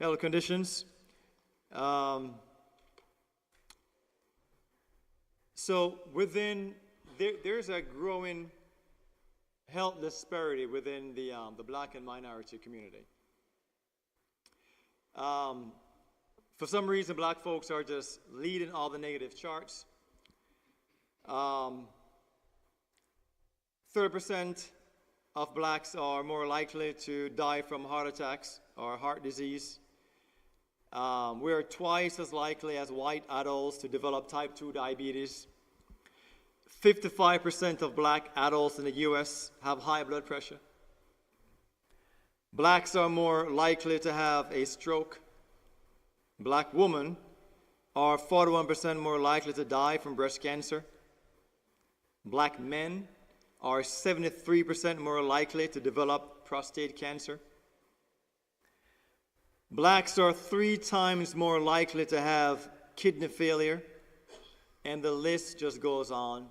health conditions. Um, so there's a growing health disparity within the black and minority community. For some reason, black folks are just leading all the negative charts. 30% of blacks are more likely to die from heart attacks or heart disease. We're twice as likely as white adults to develop type 2 diabetes. 55% of black adults in the US have high blood pressure. Blacks are more likely to have a stroke. Black women are 41% more likely to die from breast cancer. Black men are 73% more likely to develop prostate cancer. Blacks are 3 times more likely to have kidney failure, and the list just goes on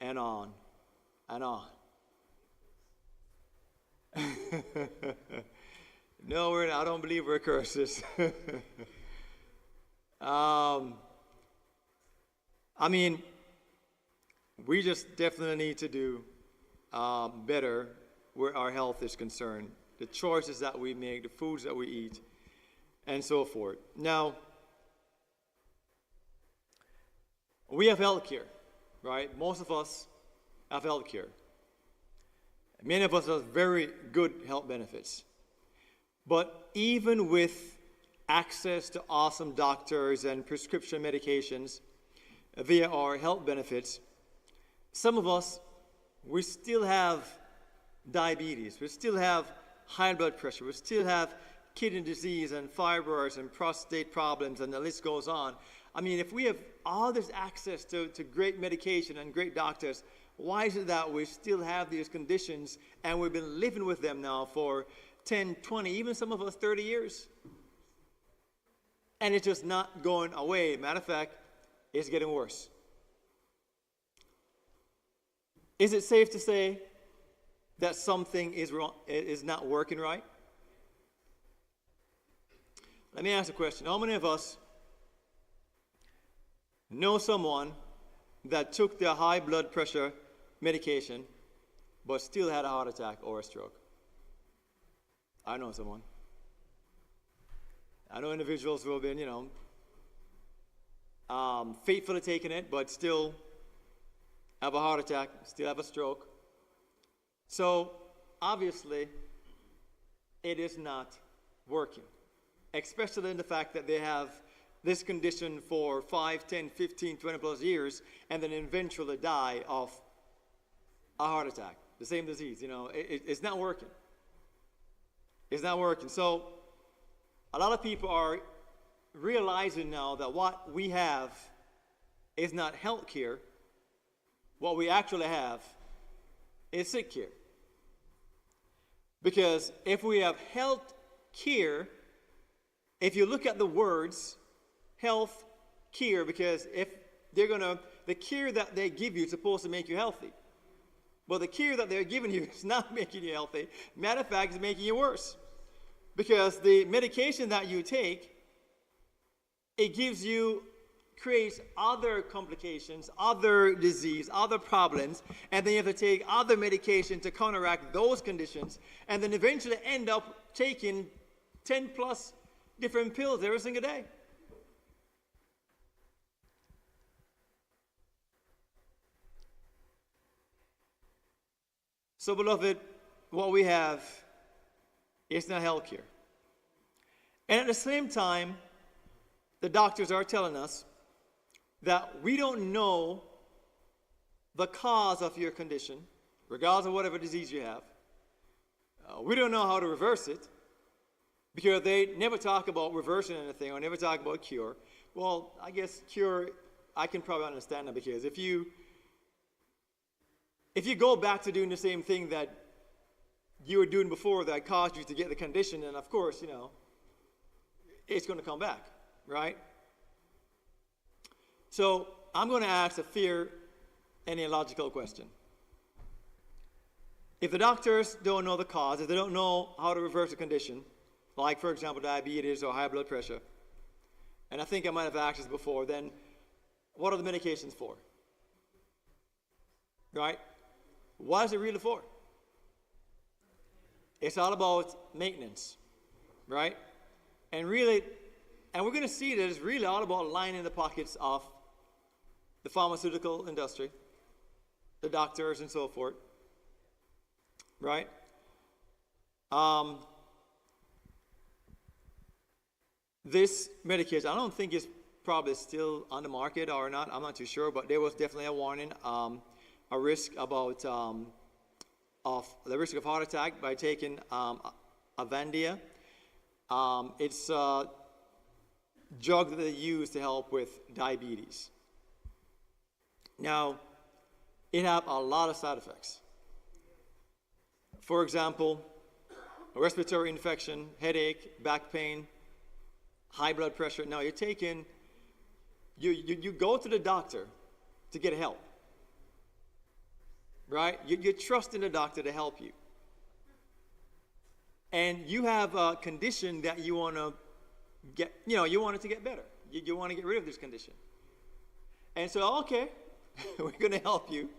and on and on. No, I don't believe we're curses. I mean, we just definitely need to do better where our health is concerned. The choices that we make, the foods that we eat, and so forth. Now, we have health care, right? Most of us have health care. Many of us have very good health benefits. But even with access to awesome doctors and prescription medications via our health benefits, some of us, we still have diabetes, we still have high blood pressure, we still have kidney disease and fibroids and prostate problems, and the list goes on. I mean, if we have all this access to great medication and great doctors, why is it that we still have these conditions and we've been living with them now for 10, 20, even some of us 30 years? And it's just not going away. Matter of fact, it's getting worse. Is it safe to say that something is wrong, is not working right? Let me ask a question. How many of us know someone that took their high blood pressure medication but still had a heart attack or a stroke? I know someone. I know individuals who have been, faithfully taking it, but still have a heart attack, still have a stroke. So, obviously, it is not working, especially in the fact that they have this condition for 5, 10, 15, 20 plus years, and then eventually die of a heart attack, the same disease. It's not working. It's not working. So a lot of people are realizing now that what we have is not health care. What we actually have is sick care. Because if we have health care, if you look at the words health care, because if the care that they give you is supposed to make you healthy. But the care that they're giving you is not making you healthy. Matter of fact, it's making you worse. Because the medication that you take, it creates other complications, other disease, other problems, and then you have to take other medication to counteract those conditions, and then eventually end up taking 10 plus different pills every single day. So, beloved, what we have is not health care. And at the same time, the doctors are telling us that we don't know the cause of your condition, regardless of whatever disease you have. We don't know how to reverse it, because they never talk about reversing anything or never talk about cure. Well, I guess cure, I can probably understand that, because if you go back to doing the same thing that you were doing before that caused you to get the condition, then of course, it's going to come back, right? So I'm going to ask a fair and illogical question. If the doctors don't know the cause, if they don't know how to reverse the condition, like for example diabetes or high blood pressure, and I think I might have asked this before, then what are the medications for? Right? What is it really for? It's all about maintenance, right? And really, and we're going to see that it's really all about lining the pockets of the pharmaceutical industry, the doctors and so forth, right? This medication, I don't think it's probably still on the market or not, I'm not too sure, but there was definitely a warning, a risk about of the risk of heart attack by taking Avandia. It's a drug that they use to help with diabetes. Now, it has a lot of side effects. For example, a respiratory infection, headache, back pain, high blood pressure. Now, you're taking, you go to the doctor to get help, right? You're trusting the doctor to help you. And you have a condition that you want to get, you want it to get better. You want to get rid of this condition. And so, okay, we're going to help you.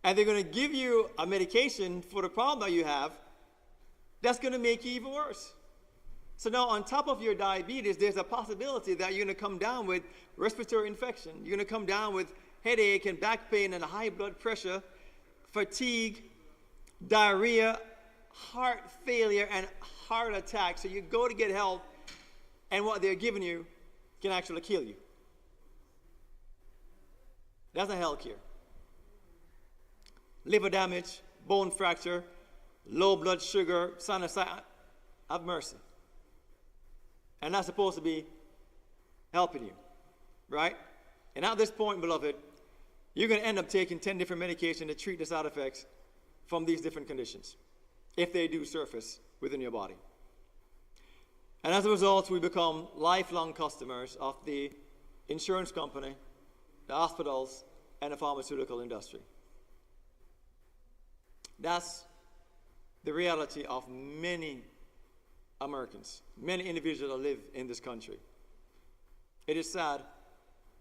And they're going to give you a medication for the problem that you have that's going to make you even worse. So now on top of your diabetes, there's a possibility that you're going to come down with respiratory infection. You're going to come down with headache and back pain and high blood pressure, fatigue, diarrhea, heart failure, and heart attack. So you go to get help, and what they're giving you can actually kill you. That's not health care. Liver damage, bone fracture, low blood sugar, sinusitis. Have mercy. And that's supposed to be helping you, right? And at this point, beloved, you're going to end up taking 10 different medications to treat the side effects from these different conditions, if they do surface within your body. And as a result, we become lifelong customers of the insurance company, the hospitals, and the pharmaceutical industry. That's the reality of many Americans, many individuals that live in this country. It is sad,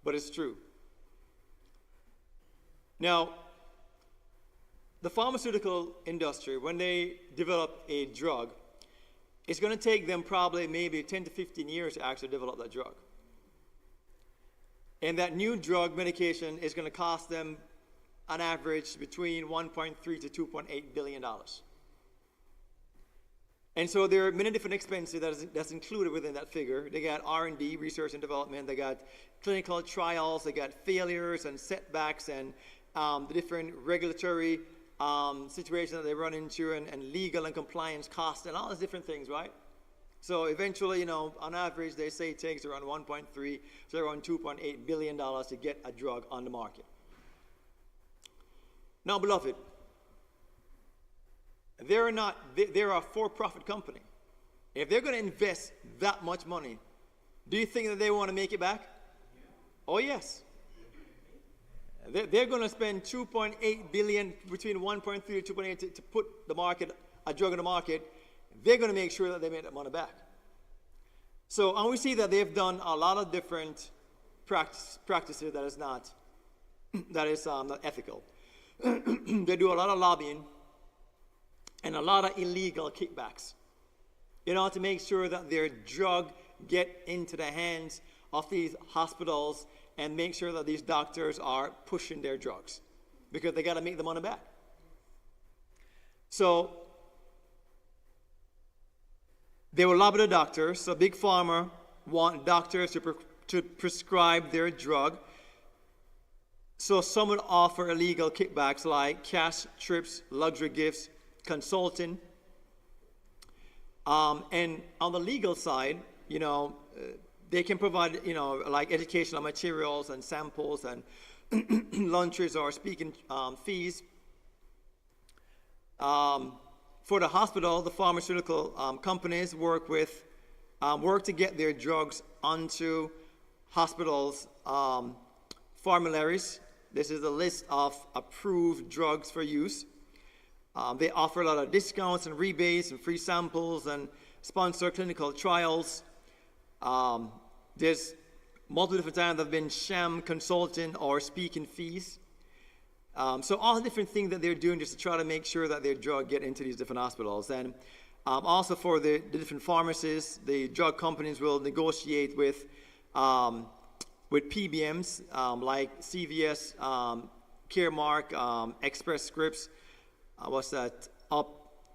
but it's true. Now, the pharmaceutical industry, when they develop a drug, it's going to take them probably maybe 10 to 15 years to actually develop that drug. And that new drug medication is going to cost them on average between $1.3 to $2.8 billion. And so there are many different expenses that's included within that figure. They got R&D, research and development. They got clinical trials. They got failures and setbacks and the different regulatory situations that they run into and legal and compliance costs and all these different things, right? So eventually, on average, they say it takes around 1.3 to around $2.8 billion to get a drug on the market. Now, beloved, they're a for-profit company. If they're going to invest that much money, do you think that they want to make it back? Oh, yes. They're going to spend $2.8 billion, between 1.3 to 2.8 to put a drug on the market. They're going to make sure that they make that money back. So, and we see that they've done a lot of different practices that is not ethical. They do a lot of lobbying and a lot of illegal kickbacks, to make sure that their drug get into the hands of these hospitals and make sure that these doctors are pushing their drugs because they got to make the money back. So they will lobby the doctors. So Big Pharma want doctors to prescribe their drug. So some would offer illegal kickbacks like cash, trips, luxury gifts, consulting. And on the legal side, they can provide, like educational materials and samples and lunches or speaking fees. For the hospital, the pharmaceutical companies work to get their drugs onto hospitals' formularies. This is a list of approved drugs for use. They offer a lot of discounts and rebates and free samples and sponsor clinical trials. There's multiple different times there have been sham consulting or speaking fees. So all the different things that they're doing just to try to make sure that their drug get into these different hospitals. And also for the different pharmacies, the drug companies will negotiate with PBMs like CVS, Caremark, Express Scripts, what's that,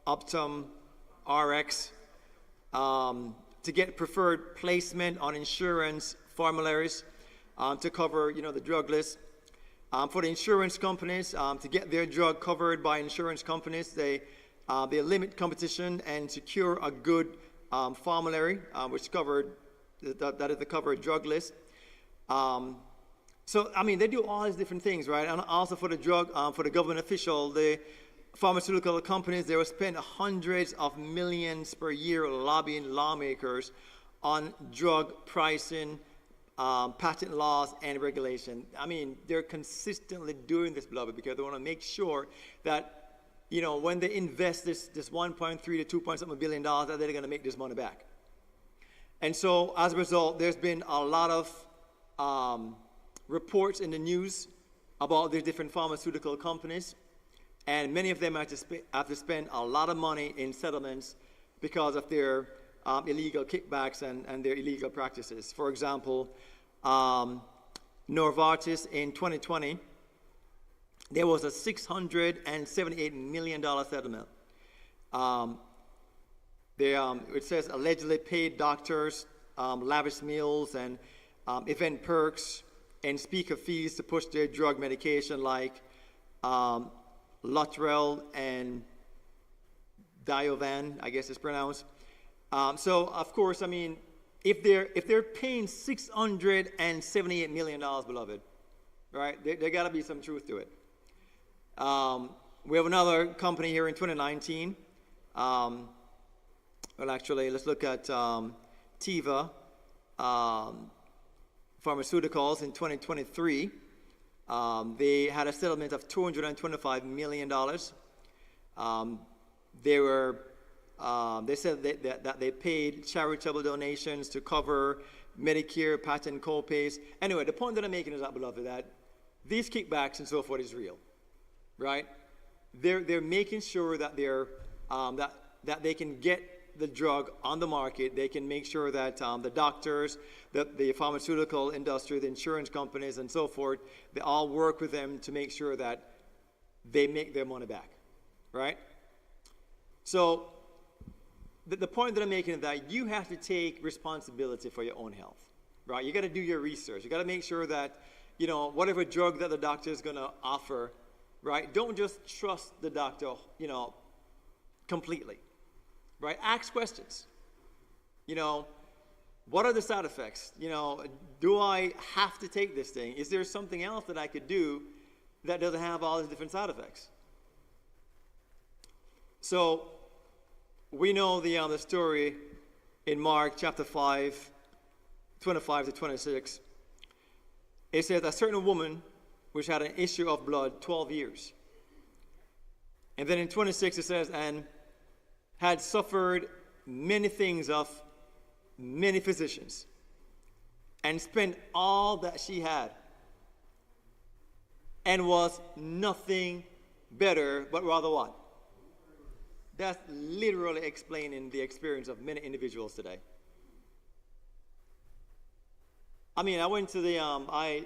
Optum, RX, to get preferred placement on insurance formularies to cover, the drug list. For the insurance companies, to get their drug covered by insurance companies, they limit competition and secure a good formulary, which covered that is the covered drug list. So they do all these different things, right? And also for the for the government official, the pharmaceutical companies, they will spend hundreds of millions per year lobbying lawmakers on drug pricing, patent laws, and regulation. They're consistently doing this, beloved, because they want to make sure that, when they invest this 1.3 to 2 point something billion dollars, that they're going to make this money back. And so, as a result, there's been a lot of reports in the news about these different pharmaceutical companies, and many of them have to spend a lot of money in settlements because of their illegal kickbacks and their illegal practices. For example, Novartis in 2020, there was a $678 million settlement. It says allegedly paid doctors lavish meals and event perks and speaker fees to push their drug medication like Luttrell and Diovan, I guess it's pronounced. So of course, if they're paying $678 million, beloved, right? There got to be some truth to it. We have another company here in 2019. Well, actually, let's look at Teva Pharmaceuticals in 2023. They had a settlement of $225 million. They said that they paid charitable donations to cover Medicare, patent co-pays. Anyway, the point that I'm making is that, beloved, that these kickbacks and so forth is real, right? They're making sure that that they can get the drug on the market. They can make sure that the doctors, the pharmaceutical industry, the insurance companies, and so forth, they all work with them to make sure that they make their money back, right? So the point that I'm making is that you have to take responsibility for your own health, right? You got to do your research. You got to make sure that, whatever drug that the doctor is going to offer, right? Don't just trust the doctor, completely, right? Ask questions. What are the side effects? Do I have to take this thing? Is there something else that I could do that doesn't have all these different side effects? So we know the story in Mark chapter 5, 25 to 26. It says a certain woman which had an issue of blood 12 years. And then in 26 it says, and had suffered many things of many physicians, and spent all that she had, and was nothing better, but rather what? That's literally explaining the experience of many individuals today. I went to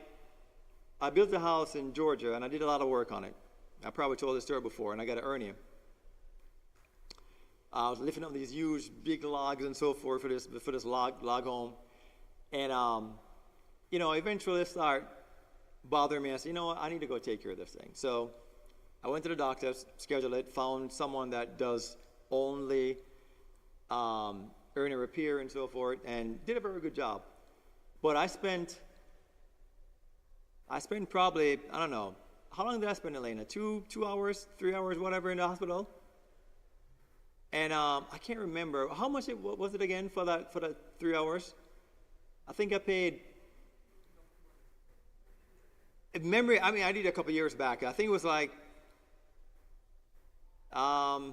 I built a house in Georgia, and I did a lot of work on it. I probably told this story before, and I got an hernia. I was lifting up these huge, big logs and so forth for this log home, and eventually it started bothering me. I said, what? I need to go take care of this thing. So I went to the doctor, scheduled it, found someone that does only hernia repair and so forth, and did a very good job. But I spent probably, I don't know, how long did I spend, Elena? 2 hours, 3 hours, whatever, in the hospital? And I can't remember how much was it again for that 3 hours. I think I paid. In memory, I did a couple years back. I think it was like, I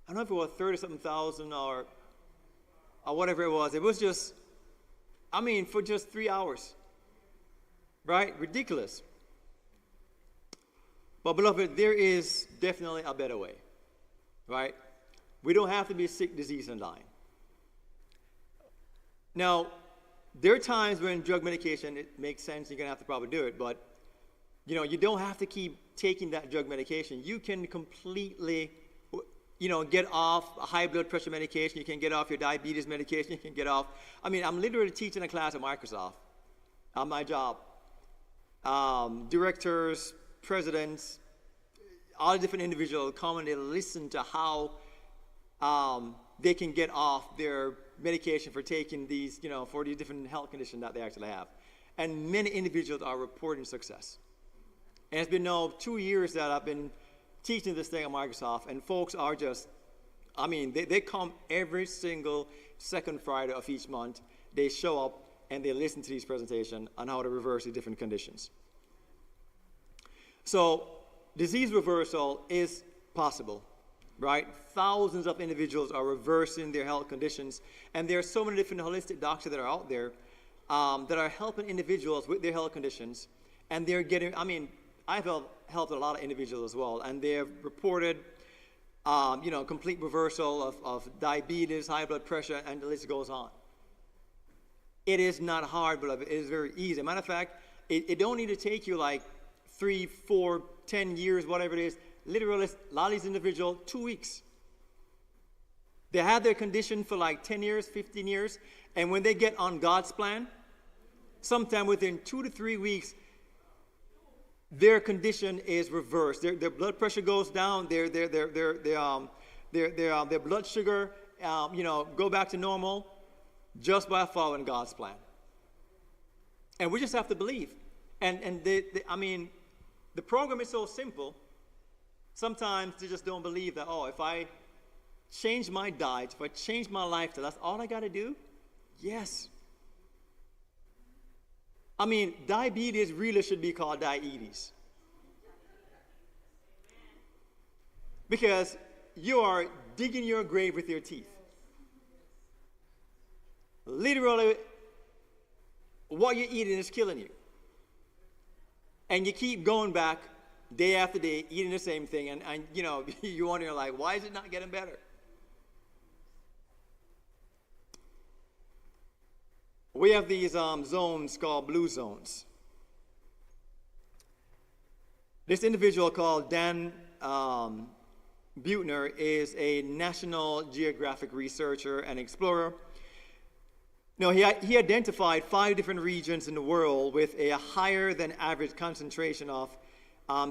don't know if it was 30-something thousand or or whatever it was. It was just, for just 3 hours. Right? Ridiculous. But beloved, there is definitely a better way. Right? We don't have to be sick, diseased, and dying. Now, there are times when drug medication, it makes sense, you're going to have to probably do it, but you don't have to keep taking that drug medication. You can completely, get off high blood pressure medication. You can get off your diabetes medication. You can get off. I'm literally teaching a class at Microsoft on my job. Directors, presidents, all the different individuals come and they listen to how they can get off their medication for taking these, for these different health conditions that they actually have. And many individuals are reporting success. And it's been now 2 years that I've been teaching this thing at Microsoft, and folks are just, they come every single second Friday of each month. They show up and they listen to these presentations on how to reverse the different conditions. So disease reversal is possible, right? Thousands of individuals are reversing their health conditions, and there are so many different holistic doctors that are out there that are helping individuals with their health conditions, and they're getting, I've helped a lot of individuals as well, and they have reported, complete reversal of diabetes, high blood pressure, and the list goes on. It is not hard, but it is very easy. Matter of fact, it don't need to take you like 3, 4, 10 years, whatever it is. Literally, a lot of these individuals, 2 weeks. They had their condition for like 10 years, 15 years, and when they get on God's plan, sometime within 2 to 3 weeks, their condition is reversed. Their blood pressure goes down. Their blood sugar, go back to normal, just by following God's plan. And we just have to believe. And the program is so simple. Sometimes they just don't believe that. If I change my diet, if I change my lifestyle, that's all I got to do. Yes. Diabetes really should be called diabetes. Because you are digging your grave with your teeth. Literally, what you're eating is killing you. And you keep going back day after day, eating the same thing, and you're wondering, like, why is it not getting better? We have these zones called blue zones. This individual called Dan Buettner is a National Geographic researcher and explorer. No, he identified 5 different regions in the world with a higher than average concentration of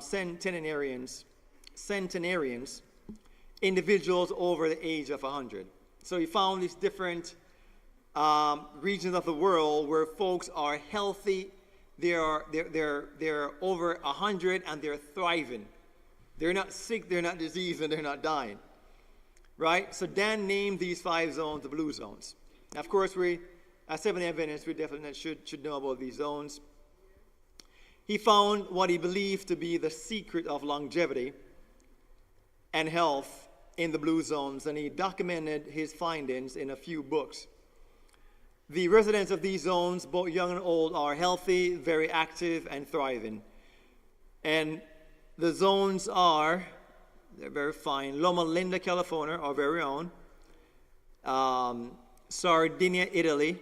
centenarians, individuals over the age of 100. So he found these different regions of the world where folks are healthy, they're over 100 and they're thriving. They're not sick, they're not diseased, and they're not dying. Right? So Dan named these 5 zones the blue zones. Now, of course, we, as Seventh-day Adventists, we definitely should know about these zones. He found what he believed to be the secret of longevity and health in the blue zones, and he documented his findings in a few books. The residents of these zones, both young and old, are healthy, very active, and thriving. And the zones are, they're very fine, Loma Linda, California, our very own, Sardinia, Italy,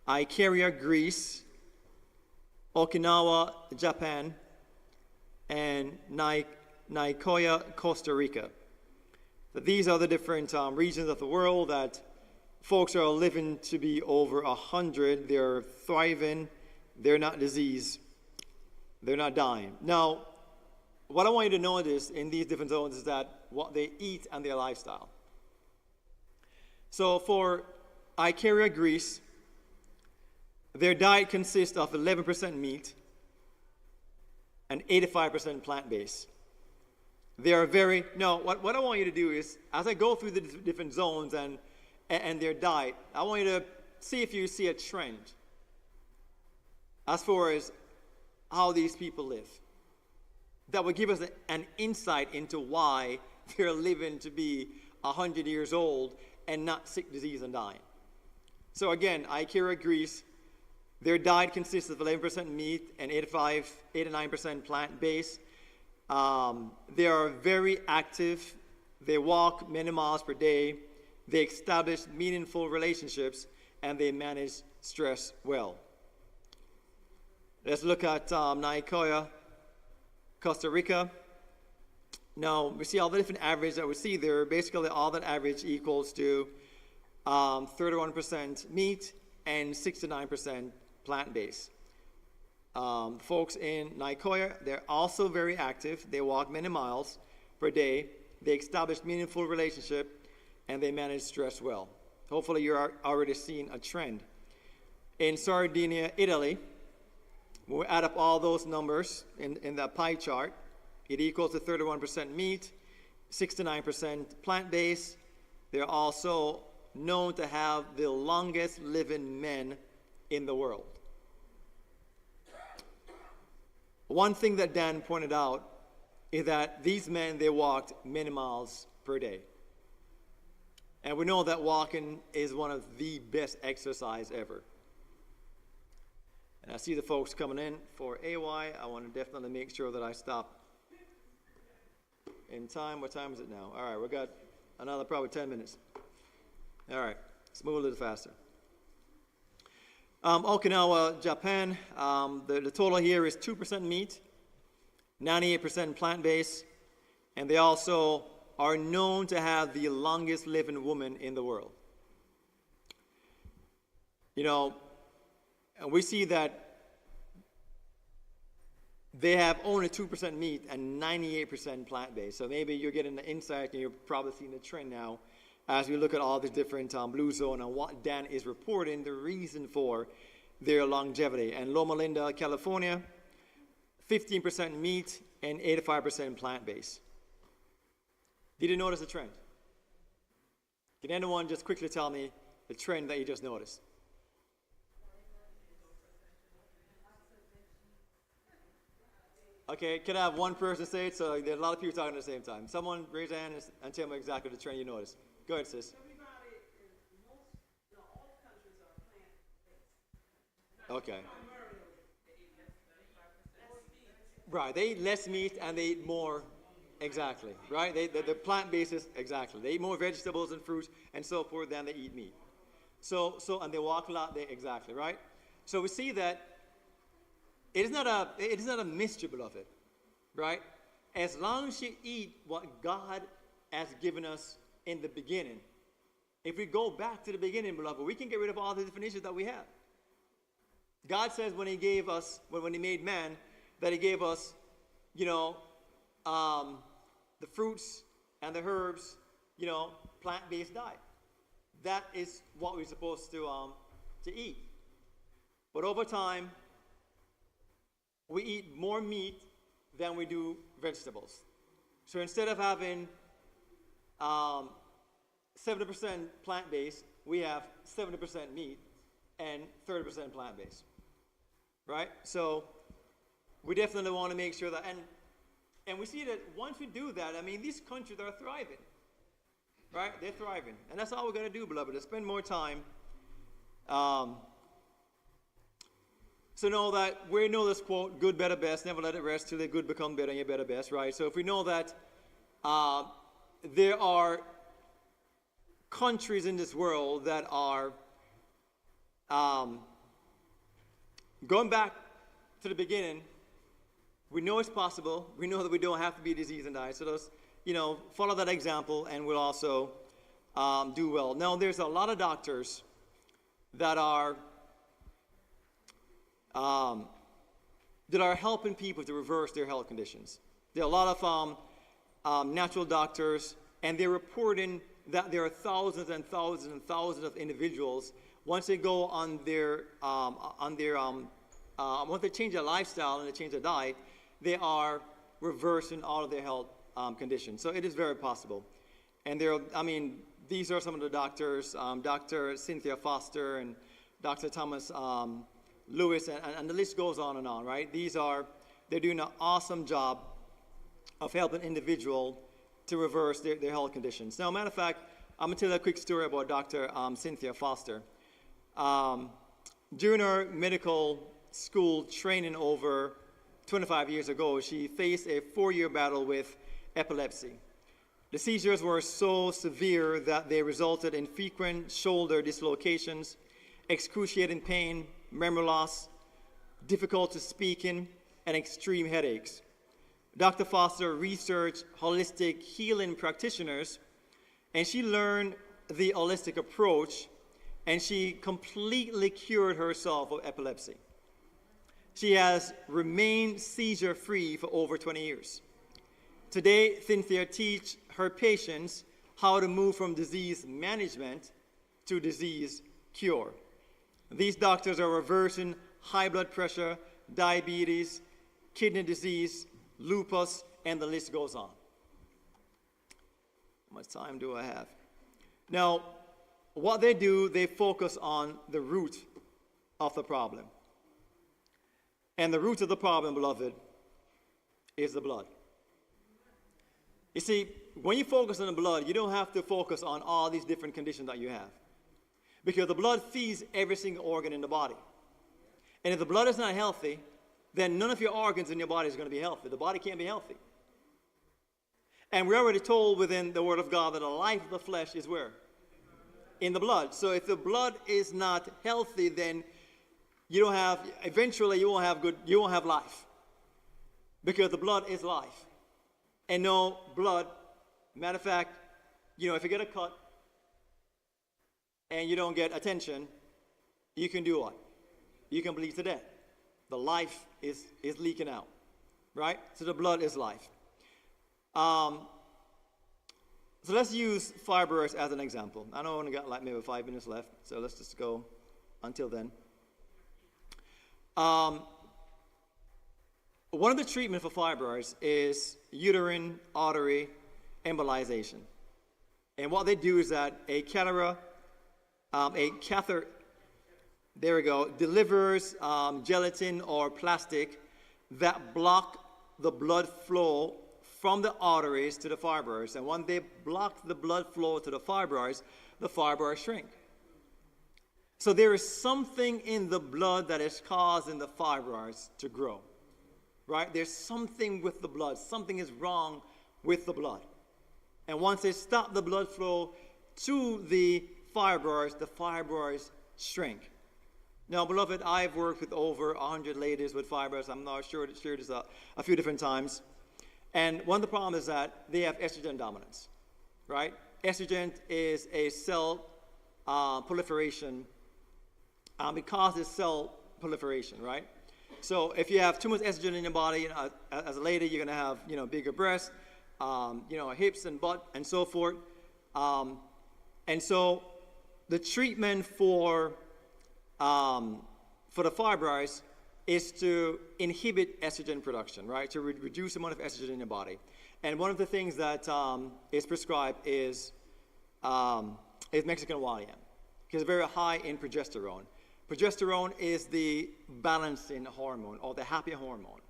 Icaria, Greece, Okinawa, Japan, and Nicoya, Costa Rica. So these are the different regions of the world that folks are living to be over 100. They're thriving. They're not diseased. They're not dying. Now, what I want you to notice in these different zones is that what they eat and their lifestyle. So for Icaria, Greece, their diet consists of 11% meat and 85% plant-based. They are very, no, what I want you to do is, as I go through the different zones and their diet, I want you to see if you see a trend as far as how these people live. That will give us an insight into why they're living to be 100 years old and not sick, disease, and dying. So again, IKEA agrees. Their diet consists of 11% meat and 8 to 9% plant-based. They are very active. They walk many miles per day. They establish meaningful relationships, and they manage stress well. Let's look at Nicoya, Costa Rica. Now, we see all the different averages that we see there. Basically, all that average equals to 31% meat and 6 to 9% plant-based. Folks in Nicoya, they're also very active. They walk many miles per day. They establish meaningful relationship, and they manage stress well. Hopefully, you're already seeing a trend. In Sardinia, Italy, we add up all those numbers in that pie chart. It equals to 31% meat, 6 to 9% plant-based. They're also known to have the longest living men in the world. One thing that Dan pointed out is that these men, they walked many miles per day. And we know that walking is one of the best exercise ever. And I see the folks coming in for AY. I want to definitely make sure that I stop in time. What time is it now? All right, we've got another probably 10 minutes. All right, let's move a little faster. Okinawa, Japan, the total here is 2% meat, 98% plant-based, and they also are known to have the longest living woman in the world. You know, and we see that they have only 2% meat and 98% plant-based. So maybe you're getting the insight, and you're probably seeing the trend now as we look at all the different blue zone and what Dan is reporting, the reason for their longevity. And Loma Linda, California, 15% meat and 85% plant-based. Did you notice the trend? Can anyone just quickly tell me the trend that you just noticed? Okay, can I have one person say it? So there's a lot of people talking at the same time. Someone raise their hand and tell me exactly the trend you noticed. Go ahead, sis. Okay. Right, they eat less meat and they eat more, exactly, right? The plant-based is, exactly. They eat more vegetables and fruits and so forth than they eat meat. So and they walk a lot, exactly, right? So we see that it is not a mystery, beloved, right? As long as you eat what God has given us in the beginning, if we go back to the beginning, beloved, we can get rid of all the different issues that we have. God says when he gave us, when he made man, that he gave us, the fruits and the herbs, plant-based diet. That is what we're supposed to eat. But over time, we eat more meat than we do vegetables. So instead of having 70% plant-based, we have 70% meat and 30% plant-based, right? So we definitely want to make sure that, and we see that once we do that, I mean, these countries are thriving, right? They're thriving. And that's all we're going to do, beloved, is spend more time. So know that we know this quote, good, better, best, never let it rest till the good become better and your better, best, right? So if we know that there are countries in this world that are going back to the beginning, we know it's possible. We know that we don't have to be diseased and die. So let's, follow that example, and we'll also do well. Now, there's a lot of doctors that are helping people to reverse their health conditions. There are a lot of natural doctors, and they're reporting that there are thousands and thousands and thousands of individuals, once they go once they change their lifestyle and they change their diet, they are reversing all of their health conditions. So it is very possible. And these are some of the doctors, Dr. Cynthia Foster and Dr. Thomas Lewis, and the list goes on, right? They're doing an awesome job of helping individuals to reverse their health conditions. Now, matter of fact, I'm going to tell you a quick story about Dr. Cynthia Foster. During her medical school training over 25 years ago, she faced a 4-year battle with epilepsy. The seizures were so severe that they resulted in frequent shoulder dislocations, excruciating pain, memory loss, difficulty speaking, and extreme headaches. Dr. Foster researched holistic healing practitioners, and she learned the holistic approach, and she completely cured herself of epilepsy. She has remained seizure-free for over 20 years. Today, Cynthia teaches her patients how to move from disease management to disease cure. These doctors are reversing high blood pressure, diabetes, kidney disease, lupus, and the list goes on. How much time do I have? Now, what they do, they focus on the root of the problem. And the root of the problem, beloved, is the blood. You see, when you focus on the blood, you don't have to focus on all these different conditions that you have. Because the blood feeds every single organ in the body. And if the blood is not healthy, then none of your organs in your body is going to be healthy. The body can't be healthy. And we're already told within the Word of God that the life of the flesh is where? In the blood. So if the blood is not healthy, then eventually you won't have life. Because the blood is life. And no blood, matter of fact, if you get a cut and you don't get attention, you can do what? You can bleed to death. The life is leaking out, right? So the blood is life. So let's use fibroids as an example. I know I only got maybe 5 minutes left, so let's just go until then. One of the treatments for fibroids is uterine artery embolization. And what they do is that a catheter, there we go, delivers gelatin or plastic that block the blood flow from the arteries to the fibroids. And when they block the blood flow to the fibroids shrink. So there is something in the blood that is causing the fibroids to grow. Right? There's something with the blood. Something is wrong with the blood. And once they stop the blood flow to the fibroids shrink. Now, beloved, I've worked with over 100 ladies with fibroids. I'm not sure this a few different times. And one of the problems is that they have estrogen dominance. Right? Estrogen is a cell proliferation. It causes cell proliferation, right? So if you have too much estrogen in your body, as a lady, you're going to have, bigger breasts, hips and butt, and so forth. And so the treatment for the fibroids is to inhibit estrogen production, right? To reduce the amount of estrogen in your body. And one of the things that is prescribed is Mexican wild yam, because it's very high in progesterone. Progesterone is the balancing hormone, or the happy hormone,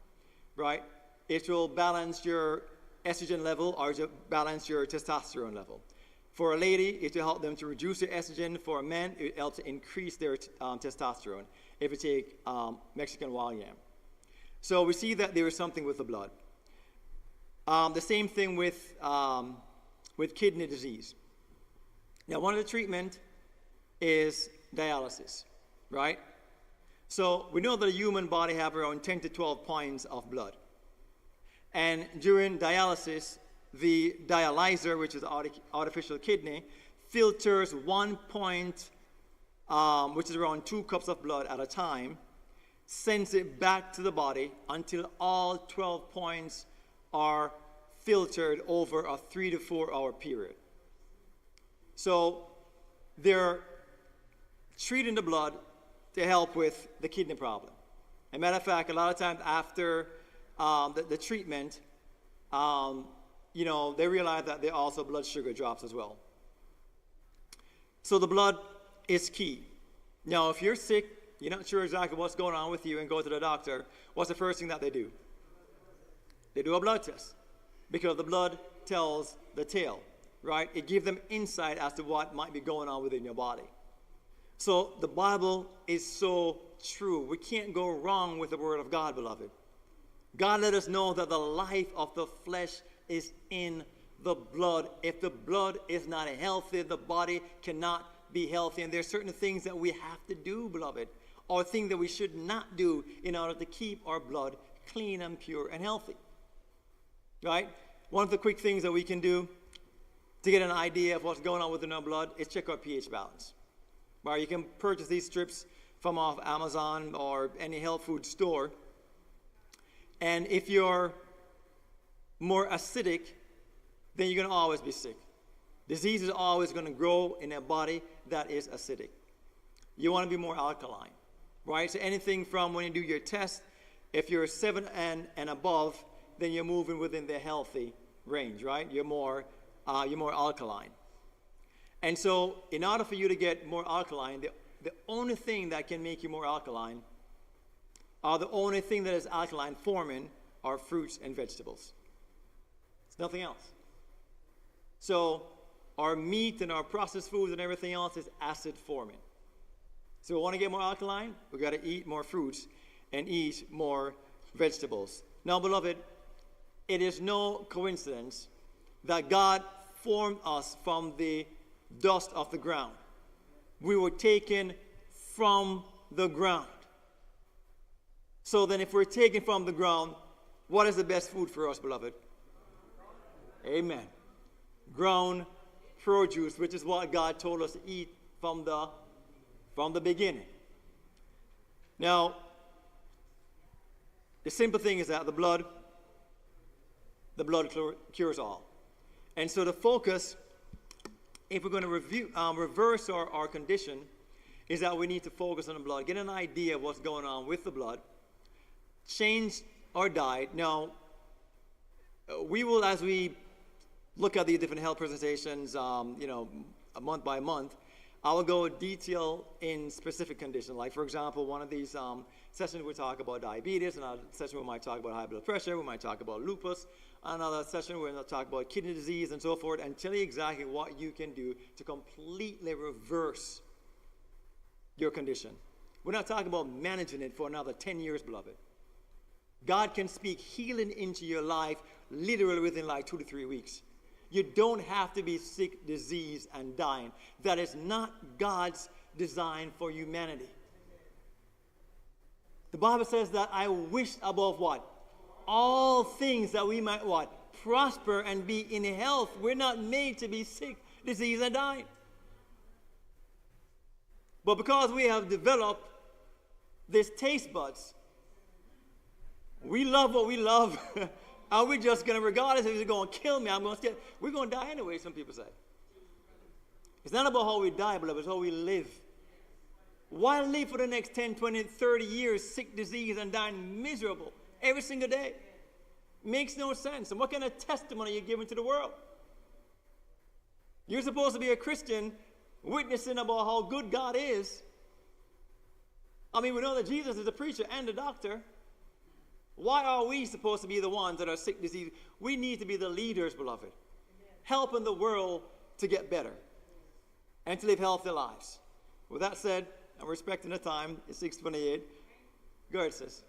right? It will balance your estrogen level, or to balance your testosterone level. For a lady, it will help them to reduce their estrogen. For a man, it helps to increase their testosterone if you take Mexican wild yam. So we see that there is something with the blood. The same thing with kidney disease. Now, one of the treatment is dialysis. Right? So we know that the human body have around 10 to 12 pints of blood. And during dialysis, the dialyzer, which is artificial kidney, filters 1 pint, which is around 2 cups of blood at a time, sends it back to the body until all 12 points are filtered over a 3 to 4 hour period. So they're treating the blood to help with the kidney problem. As a matter of fact, a lot of times after the treatment, they realize that their also blood sugar drops as well. So the blood is key. Now, if you're sick, you're not sure exactly what's going on with you, and go to the doctor, what's the first thing that they do? They do a blood test, because the blood tells the tale, right? It gives them insight as to what might be going on within your body. So the Bible is so true. We can't go wrong with the Word of God, beloved. God let us know that the life of the flesh is in the blood. If the blood is not healthy, the body cannot be healthy. And there are certain things that we have to do, beloved, or things that we should not do in order to keep our blood clean and pure and healthy. Right? One of the quick things that we can do to get an idea of what's going on within our blood is check our pH balance. Right? You can purchase these strips from off Amazon or any health food store. And if you're more acidic, then you're going to always be sick. Disease is always going to grow in a body that is acidic. You want to be more alkaline, right? So anything from when you do your test, if you're 7 and above, then you're moving within the healthy range, right? You're more alkaline. And so in order for you to get more alkaline, the only thing that can make you more alkaline, the only thing that is alkaline forming are fruits and vegetables. It's nothing else. So our meat and our processed foods and everything else is acid forming. So we want to get more alkaline, we got to eat more fruits and eat more vegetables. Now, beloved, it is no coincidence that God formed us from the dust of the ground. We were taken from the ground. So then if we're taken from the ground, what is the best food for us, beloved? Amen. Ground produce, which is what God told us to eat from the beginning. Now, the simple thing is that the blood cures all. And so the focus, if we're going to reverse our condition, is that we need to focus on the blood, get an idea of what's going on with the blood, change our diet. Now, we will, as we look at the different health presentations, month by month, I will go detail in specific conditions. Like, for example, one of these sessions we talk about diabetes, another session we might talk about high blood pressure, we might talk about lupus, another session we're going to talk about kidney disease and so forth, and tell you exactly what you can do to completely reverse your condition. We're not talking about managing it for another 10 years, beloved. God can speak healing into your life literally within like 2 to 3 weeks. You don't have to be sick, diseased, and dying. That is not God's design for humanity. The Bible says that I wish above what? All things that we might what? Prosper and be in health. We're not made to be sick, diseased, and dying. But because we have developed this taste buds, we love what we love. Are we just going to, regardless if it's going to kill me, we're going to die anyway, some people say. It's not about how we die, beloved, it's how we live. Why live for the next 10, 20, 30 years, sick, disease, and dying miserable every single day? Makes no sense. And what kind of testimony are you giving to the world? You're supposed to be a Christian witnessing about how good God is. I mean, we know that Jesus is the preacher and the doctor. Why are we supposed to be the ones that are sick, disease? We need to be the leaders, beloved, helping the world to get better and to live healthy lives. With that said, I'm respecting the time. It's 6:28. Go ahead, sis.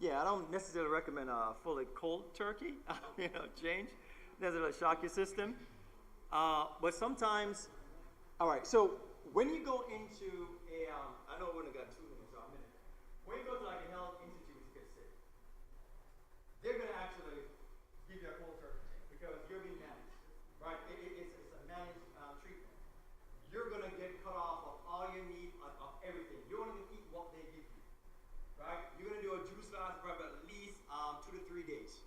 Yeah, I don't necessarily recommend a fully cold turkey, change. Doesn't really shock your system. But sometimes, all right, so when you go into I know we've only got 2 minutes or a minute. When you go to like a health institute to get sick, they're going to actually give you a cold turkey because you're being managed, right? It's a managed treatment. You're going to get cut off of all your meat, of everything. You only eat what they give you. Right? You're going to do a juice fast for at least 2 to 3 days.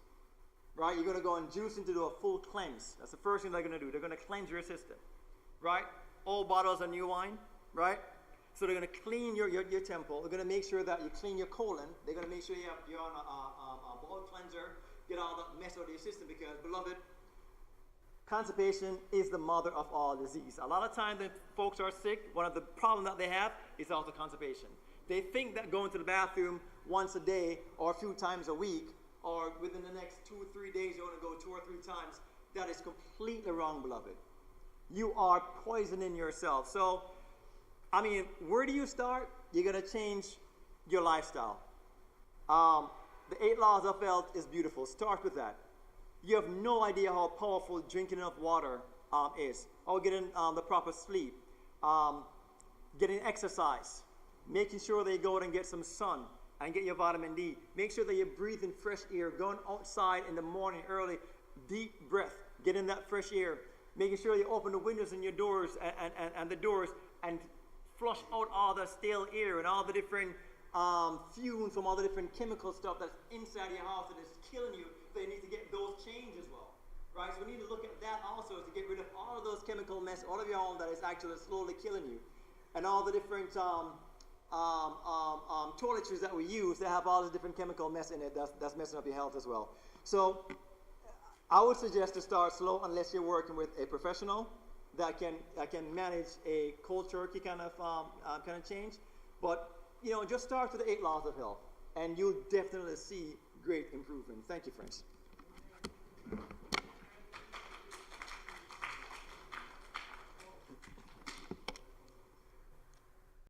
Right? You're going to go and juice into do a full cleanse. That's the first thing they're going to do. They're going to cleanse your system. Right? Old bottles of new wine. Right? So they're going to clean your temple. They're going to make sure that you clean your colon. They're going to make sure you're on a bowel cleanser, get all that mess out of your system because, beloved, constipation is the mother of all disease. A lot of times when folks are sick, one of the problems that they have is also constipation. They think that going to the bathroom once a day or a few times a week or within the next 2 or 3 days you're going to go 2 or 3 times. That is completely wrong, beloved. You are poisoning yourself. So, I mean, where do you start? You're going to change your lifestyle. The 8 laws of health is beautiful. Start with that. You have no idea how powerful drinking enough water is, or getting the proper sleep, getting exercise, making sure that you go out and get some sun and get your vitamin D. Make sure that you're breathing fresh air, going outside in the morning early, deep breath, getting that fresh air, making sure you open the windows and your doors and the doors and flush out all the stale air and all the different fumes from all the different chemical stuff that's inside your house that is killing you. So you need to get those changed as well, right? So we need to look at that also to get rid of all of those chemical mess out of your home that is actually slowly killing you, and all the different toiletries that we use that have all this different chemical mess in it that's messing up your health as well. So I would suggest to start slow unless you're working with a professional that can manage a cold turkey kind of change. But you know, just start with the 8 laws of health, and you'll definitely see great improvement. Thank you, friends.